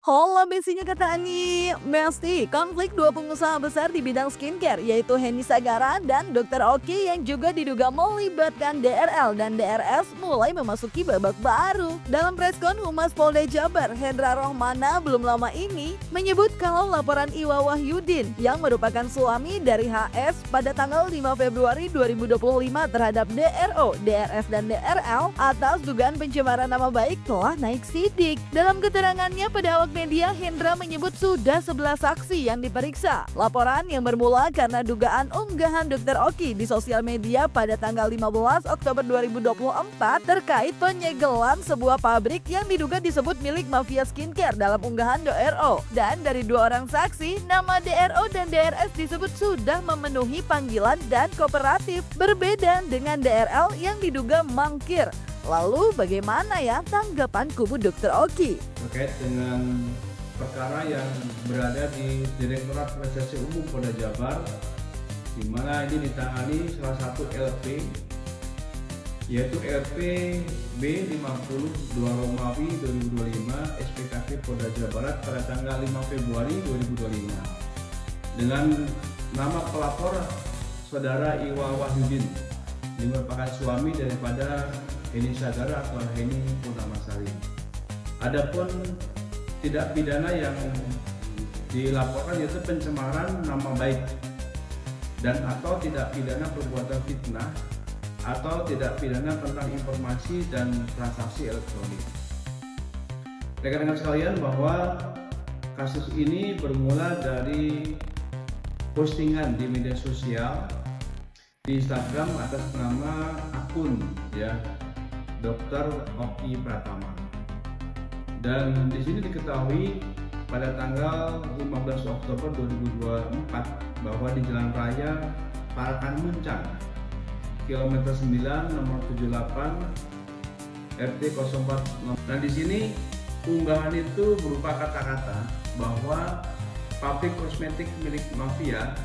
Halo besinya kata Ani. Mesti konflik dua pengusaha besar di bidang skincare yaitu Henny Sagara dan Dr. Oki yang juga diduga melibatkan DRL dan DRS mulai memasuki babak baru. Dalam preskon Humas Polda Jabar, Hendra Rohmana belum lama ini menyebut kalau laporan Iwa Wahyudin yang merupakan suami dari HS pada tanggal 5 Februari 2025 terhadap DRO, DRS dan DRL atas dugaan pencemaran nama baik telah naik sidik. Dalam keterangannya pada awak media, Hendra menyebut sudah 11 saksi yang diperiksa. Laporan yang bermula karena dugaan unggahan Dr. Oki di sosial media pada tanggal 15 Oktober 2024 terkait penyegelan sebuah pabrik yang diduga disebut milik mafia skincare dalam unggahan DRO. Dan dari dua orang saksi, nama DRO dan DRS disebut sudah memenuhi panggilan dan kooperatif, berbeda dengan DRL yang diduga mangkir. Lalu bagaimana ya tanggapan kubu Dr. Oki? Terkait dengan perkara yang berada di Direktorat Reserse Umum Polda Jabar, di mana ini ditangani salah satu LP, yaitu LP B50 2 Romawi 2025 SPKP Polda Jawa Barat pada tanggal 5 Februari 2025 dengan nama pelapor Saudara Iwa Wahyudin yang merupakan suami daripada Henny Sagara atau Henny Purnamasari. Adapun tindak pidana yang dilaporkan yaitu pencemaran nama baik dan atau tidak pidana perbuatan fitnah atau tidak pidana tentang informasi dan transaksi elektronik. Rekan-rekan sekalian, bahwa kasus ini bermula dari postingan di media sosial di Instagram atas nama akun Dr. Oki Pratama. Dan di sini diketahui pada tanggal 15 Oktober 2024 bahwa di Jalan Raya Parakan Muncang, kilometer 9 nomor 78 RT 04. Dan di sini unggahan itu berupa kata-kata bahwa pabrik kosmetik milik mafia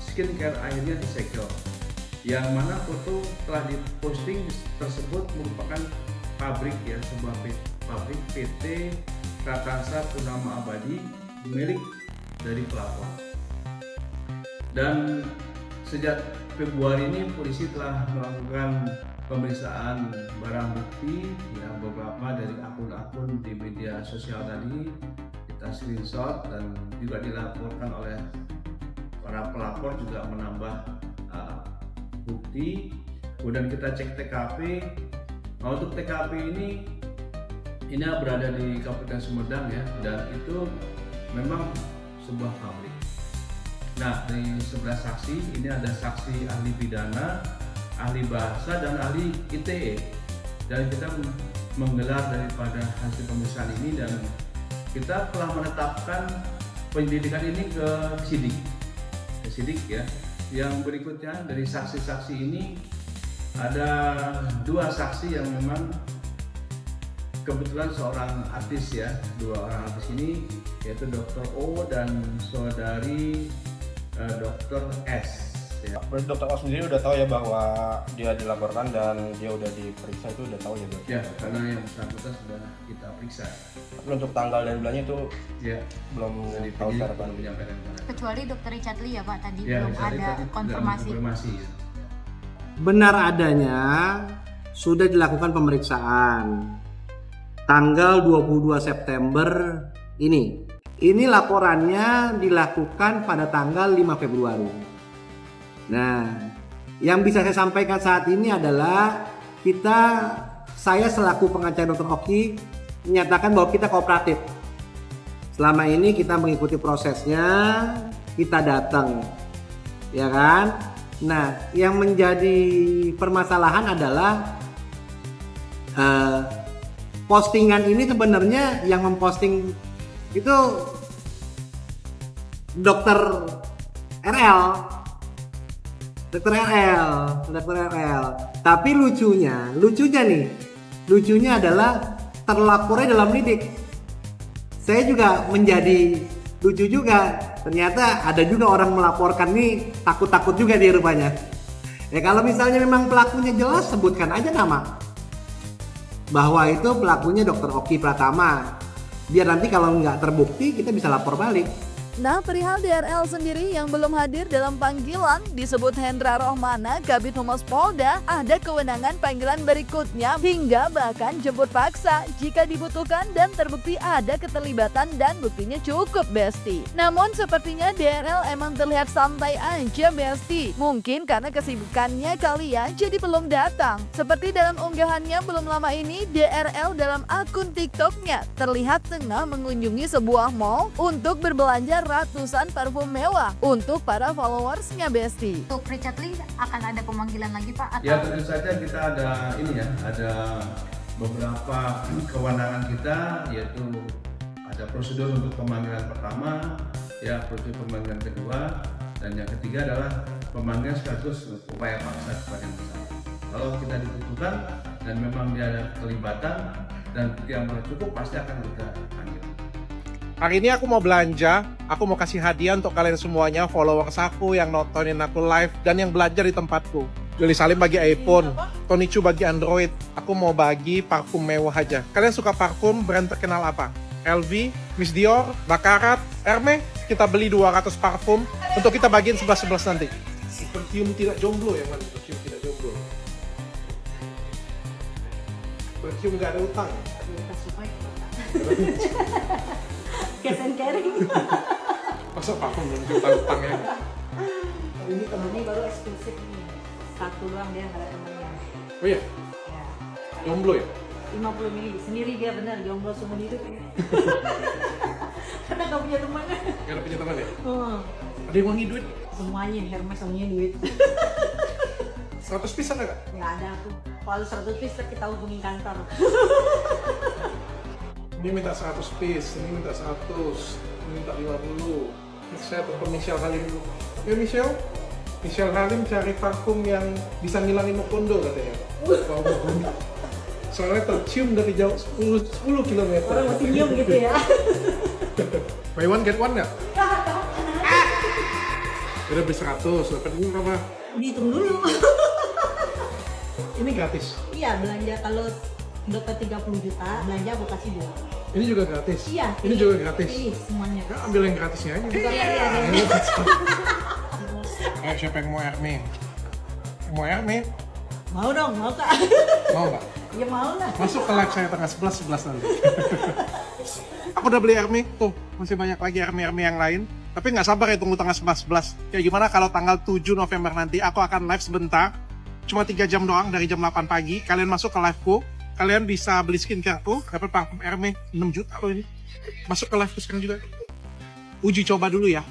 skincare akhirnya disegel, yang mana foto telah diposting tersebut merupakan pabrik sebuah pabrik PT Prakasa Purnama Abadi milik dari pelapor. Dan sejak Februari ini polisi telah melakukan pemeriksaan barang bukti beberapa dari akun-akun di media sosial tadi kita screenshot dan juga dilaporkan oleh para pelapor, juga menambah bukti. Kemudian kita cek TKP. Nah, untuk TKP ini berada di Kabupaten Sumedang dan itu memang sebuah pabrik. Nah, dari 11 saksi ini ada saksi ahli pidana, ahli bahasa dan ahli ITE. Dan kita menggelar daripada hasil pemeriksaan ini dan kita telah menetapkan penyelidikan ini ke sidik. Yang berikutnya dari saksi-saksi ini ada dua saksi yang memang kebetulan seorang artis dua orang artis ini yaitu Dr. O dan saudari Dr. S. Berarti Dr. O sendiri udah tahu ya bahwa dia dilaporkan dan dia udah diperiksa, itu udah tahu ya dok? Ya, karena yang bersangkutan sudah kita periksa. Tapi untuk tanggal dan bulannya itu belum tahu secara pasti. Kecuali Dr. Richard Lee ya Pak, tadi belum ada konfirmasi. Benar adanya sudah dilakukan pemeriksaan tanggal 22 September ini. Ini laporannya dilakukan pada tanggal 5 Februari. Nah, yang bisa saya sampaikan saat ini adalah saya selaku pengacara Dr. Oki menyatakan bahwa kita kooperatif. Selama ini kita mengikuti prosesnya, kita datang, ya kan? Nah, yang menjadi permasalahan adalah postingan ini sebenarnya yang memposting itu Dr. RL. Tapi lucunya adalah terlapornya dalam lidik. Saya juga menjadi lucu juga. Ternyata ada juga orang melaporkan nih takut-takut juga dia rupanya. Ya kalau misalnya memang pelakunya jelas, sebutkan aja nama. bahwa itu pelakunya Dr. Oki Pratama. Biar nanti kalau nggak terbukti kita bisa lapor balik. Nah, perihal DRL sendiri yang belum hadir dalam panggilan disebut Hendra Rohmana, Kabid Humas Polda, ada kewenangan panggilan berikutnya hingga bahkan jemput paksa jika dibutuhkan dan terbukti ada keterlibatan dan buktinya cukup, Besti. Namun sepertinya DRL emang terlihat santai aja, Besti. Mungkin karena kesibukannya kali ya, jadi belum datang. Seperti dalam unggahannya belum lama ini, DRL dalam akun TikToknya terlihat tengah mengunjungi sebuah mall untuk berbelanja ratusan parfum mewah untuk para followersnya, Besti. Untuk Richard Lee akan ada pemanggilan lagi Pak? Atau Ya tentu saja kita ada ada beberapa kewenangan kita, yaitu ada prosedur untuk pemanggilan pertama, ya prosedur pemanggilan kedua, dan yang ketiga adalah pemanggilan sekaligus upaya paksa kepada yang bersangkutan. Kalau kita dibutuhkan dan memang dia ada kelibatan dan bukti yang cukup, pasti akan kita panggil. Hari ini aku mau belanja, aku mau kasih hadiah untuk kalian semuanya, followers aku yang nontonin aku live dan yang belajar di tempatku. Joli Salim bagi iPhone, Tony Chu bagi Android, aku mau bagi parfum mewah aja. Kalian suka parfum brand terkenal apa? LV, Miss Dior, Baccarat, Hermes? Kita beli 200 parfum untuk kita bagiin 11-11 nanti. Perfume tidak jomblo ya, man? Perfume tidak jomblo. Perfume gak ada utang. Cash and carry. Masa parfum belum diutang-utang ya? Ini baru eksklusif nih. Satu doang dia nggak ada temennya. Oh iya? Ya. Jomblo ya? 50 mili sendiri dia benar jomblo seumur hidup. Karena nggak punya teman. Gak ada punya teman ya? Oh, Ada yang wangi duit? semuanya Hermes semuanya duit. 100 piece ada gak? Nggak ada aku. Kalau 100 piece kita hubungin kantor. Ini minta 100 piece, ini minta 100, ini minta 50. Saya telepon Michelle Halim dulu. Ya Michelle Halim cari parfum yang bisa ngilangin Mokondo katanya. Wow, Mokondo. Soalnya tercium dari jauh 10 km. Orang masih nyium gitu ya. Buy one get one nggak? Udah beli 100, dapat ini berapa? Dihitung dulu. Ini gratis. Iya belanja kalau dapat 30 juta belanja aku kasih 2. Ini juga gratis. Iya. Ini juga gratis. Ini semuanya. Ya, ambil yang gratisnya aja. Iya iya. Ayo siapa yang mau Hermes? Mau Hermes? Mau dong, mau kak. Mau nggak? Ya mau lah. Masuk ke live saya tanggal 11 nanti. Aku udah beli Hermes, tuh masih banyak lagi Hermes yang lain. Tapi nggak sabar ya tunggu tanggal 11. Ya gimana kalau tanggal 7 November nanti aku akan live sebentar. Cuma 3 jam doang dari jam 8 pagi. Kalian masuk ke liveku. Kalian bisa beli skincareku, dapat parfum Hermes 6 juta loh ini. Masuk ke liveku sekarang juga. Uji coba dulu ya.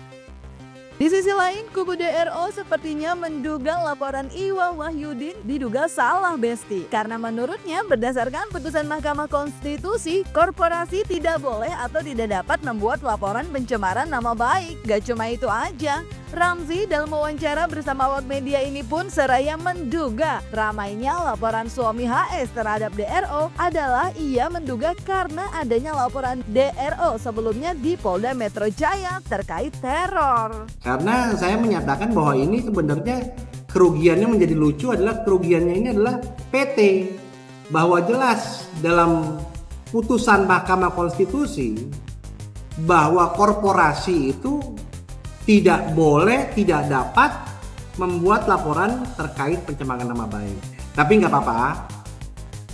Di sisi lain, kubu DRO sepertinya menduga laporan Iwa Wahyudin diduga salah, Besti. Karena menurutnya berdasarkan putusan Mahkamah Konstitusi, korporasi tidak boleh atau tidak dapat membuat laporan pencemaran nama baik. Gak cuma itu aja, Ramzi dalam wawancara bersama awak media ini pun seraya menduga ramainya laporan suami HS terhadap DRO adalah ia menduga karena adanya laporan DRO sebelumnya di Polda Metro Jaya terkait teror. Karena saya menyatakan bahwa ini sebenarnya kerugiannya menjadi lucu adalah kerugiannya ini adalah PT. Bahwa jelas dalam putusan Mahkamah Konstitusi bahwa korporasi itu tidak boleh, tidak dapat membuat laporan terkait pencemaran nama baik. Tapi nggak apa-apa,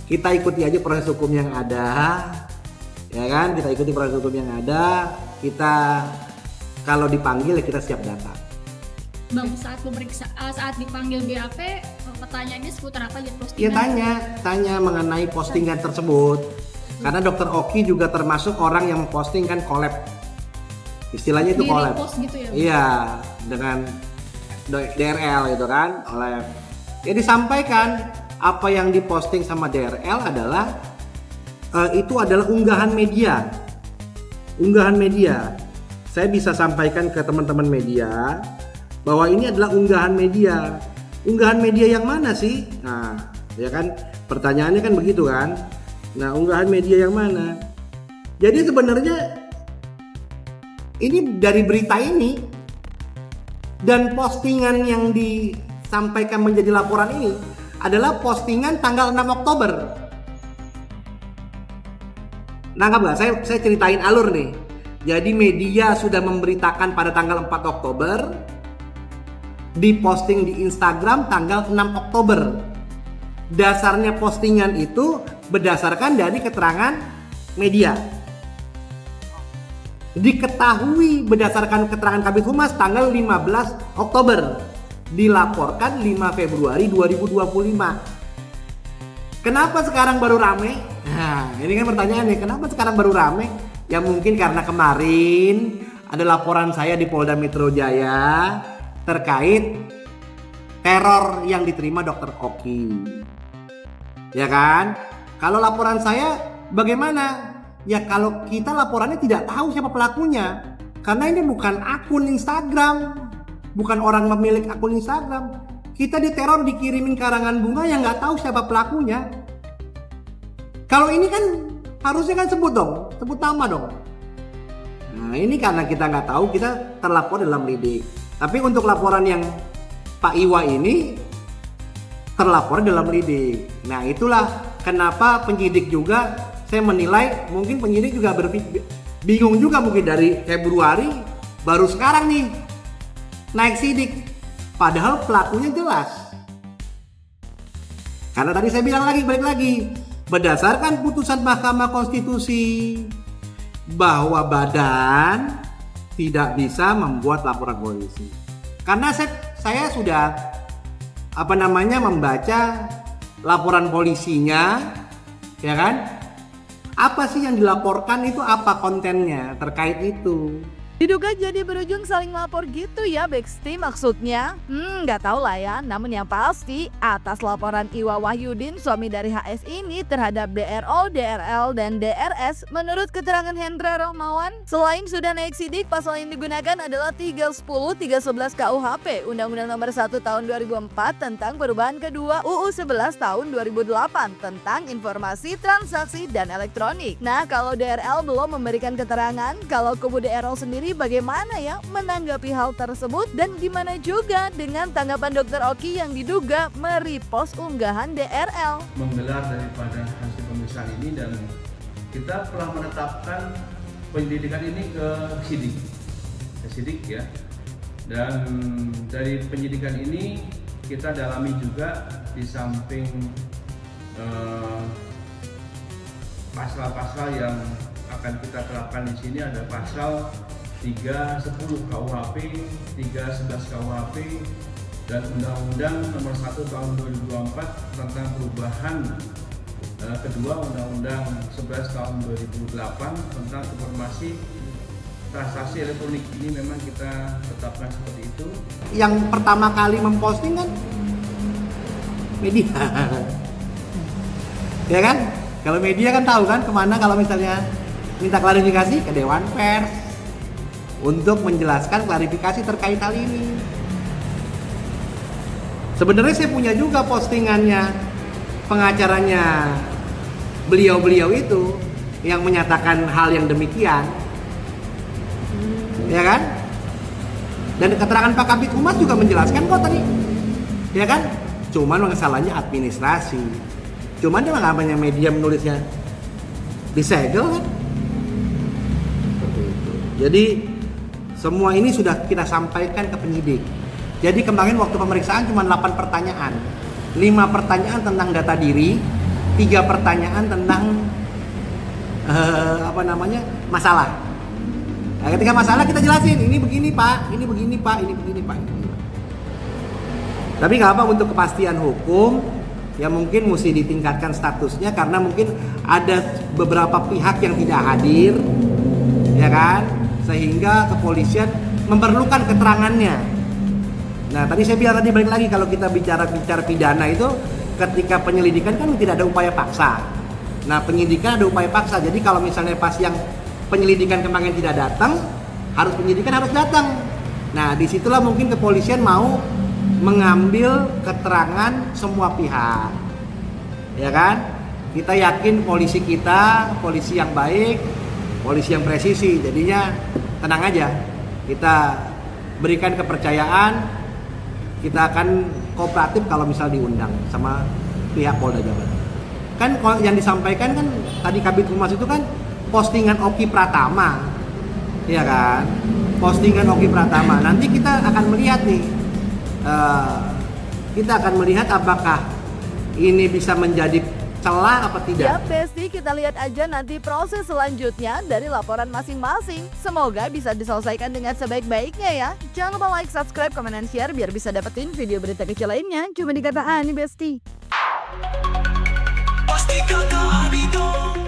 kita ikuti aja proses hukum yang ada, ya kan? Kita ikuti proses hukum yang ada. Kita kalau dipanggil ya kita siap datang. Bang, saat dipanggil BAP, pertanyaannya seputar apa aja postingan? Ya tanya mengenai postingan tersebut. Karena Dr. Oki juga termasuk orang yang mempostingkan collab. Istilahnya itu Di collab. repost gitu ya? Iya, dengan DRL gitu kan, oleh ya disampaikan apa yang diposting sama DRL adalah itu adalah unggahan media. Unggahan media. Saya bisa sampaikan ke teman-teman media bahwa ini adalah unggahan media. Unggahan media yang mana sih? Nah, ya kan pertanyaannya kan begitu kan. Nah, unggahan media yang mana? Jadi sebenarnya ini dari berita ini dan postingan yang disampaikan menjadi laporan ini adalah postingan tanggal 6 Oktober. Nangkap nggak? Saya ceritain alur nih. Jadi media sudah memberitakan pada tanggal 4 Oktober, diposting di Instagram tanggal 6 Oktober. Dasarnya postingan itu berdasarkan dari keterangan media. Diketahui berdasarkan keterangan Kabid Humas tanggal 15 Oktober. Dilaporkan 5 Februari 2025. Kenapa sekarang baru rame? Nah, ini kan pertanyaannya, kenapa sekarang baru rame? Ya mungkin karena kemarin ada laporan saya di Polda Metro Jaya terkait teror yang diterima Dr. Oki. Ya kan? Kalau laporan saya bagaimana? Ya kalau kita laporannya tidak tahu siapa pelakunya. Karena ini bukan akun Instagram, bukan orang pemilik akun Instagram. Kita diteror, dikirimin karangan bunga yang nggak tahu siapa pelakunya. Kalau ini kan harusnya kan sebut dong, sebut nama dong. Nah ini karena kita nggak tahu, kita terlapor dalam lidik. Tapi untuk laporan yang Pak Iwa ini terlapor dalam lidik. Nah itulah kenapa penyidik juga, saya menilai mungkin penyidik juga bingung juga mungkin dari Februari baru sekarang nih naik sidik. Padahal pelakunya jelas. Karena tadi saya bilang lagi, balik lagi, berdasarkan putusan Mahkamah Konstitusi bahwa badan tidak bisa membuat laporan polisi. Karena saya sudah membaca laporan polisinya, ya kan? Apa sih yang dilaporkan itu, apa kontennya terkait itu? Diduga jadi berujung saling lapor gitu ya Beksti maksudnya? Nggak tahu lah ya. Namun yang pasti atas laporan Iwa Wahyudin suami dari HS ini terhadap DRO, DRL, dan DRS, menurut keterangan Hendra Rahmawan, selain sudah naik sidik, pasal yang digunakan adalah 310, 311 KUHP, Undang-Undang Nomor 1 Tahun 2004 tentang perubahan kedua UU 11 Tahun 2008 tentang informasi, transaksi, dan elektronik. Nah kalau DRL belum memberikan keterangan, kalau kubu DRL sendiri bagaimana ya menanggapi hal tersebut, dan gimana juga dengan tanggapan Dr. Oki yang diduga merepost unggahan DRL? Menggelar daripada hasil pemeriksaan ini, dan kita telah menetapkan penyelidikan ini ke sidik ya. Dan dari penyidikan ini kita dalami juga di samping pasal-pasal yang akan kita terapkan di sini, ada pasal 310 KUHP, 311 KUHP, dan Undang-Undang Nomor 1 Tahun 2024 tentang perubahan kedua Undang-Undang 11 Tahun 2008 tentang informasi transaksi elektronik. Ini memang kita tetapkan seperti itu. Yang pertama kali memposting kan media. Ya kan? Kalau media kan tahu kan kemana kalau misalnya minta klarifikasi, ke Dewan Pers untuk menjelaskan klarifikasi terkait hal ini. Sebenarnya saya punya juga postingannya pengacaranya beliau itu yang menyatakan hal yang demikian, ya kan? Dan keterangan Pak Kabid Humas juga menjelaskan kok tadi, ya kan? Cuman masalahnya administrasi. Cuman dia namanya media menulisnya disegel kan? Seperti itu. Jadi semua ini sudah kita sampaikan ke penyidik. Jadi kemarin waktu pemeriksaan cuma 8 pertanyaan. 5 pertanyaan tentang data diri, 3 pertanyaan tentang masalah. Nah, ketika masalah kita jelasin, ini begini Pak, ini begini Pak, ini begini Pak. Tapi nggak apa, untuk kepastian hukum ya mungkin mesti ditingkatkan statusnya, karena mungkin ada beberapa pihak yang tidak hadir, ya kan? Sehingga kepolisian memerlukan keterangannya. Nah tadi saya bilang, balik lagi, kalau kita bicara pidana itu ketika penyelidikan kan tidak ada upaya paksa. Nah penyidikan ada upaya paksa. Jadi kalau misalnya pas yang penyelidikan kemarin tidak datang, penyidikan harus datang. Nah disitulah mungkin kepolisian mau mengambil keterangan semua pihak, ya kan? Kita yakin polisi kita polisi yang baik, polisi yang presisi, jadinya tenang aja, kita berikan kepercayaan, kita akan kooperatif kalau misal diundang sama pihak Polda Jabar. Kan yang disampaikan kan tadi Kabid Humas itu kan postingan Oki Pratama, ya kan? Postingan Oki Pratama. Nanti kita akan melihat nih, apakah ini bisa menjadi celah apa tidak. Ya Besti, kita lihat aja nanti proses selanjutnya dari laporan masing-masing. Semoga bisa diselesaikan dengan sebaik-baiknya ya. Jangan lupa like, subscribe, komen, dan share biar bisa dapetin video berita kecil lainnya cuma di Kata Ani Besti. Pasti Kata Ani dong.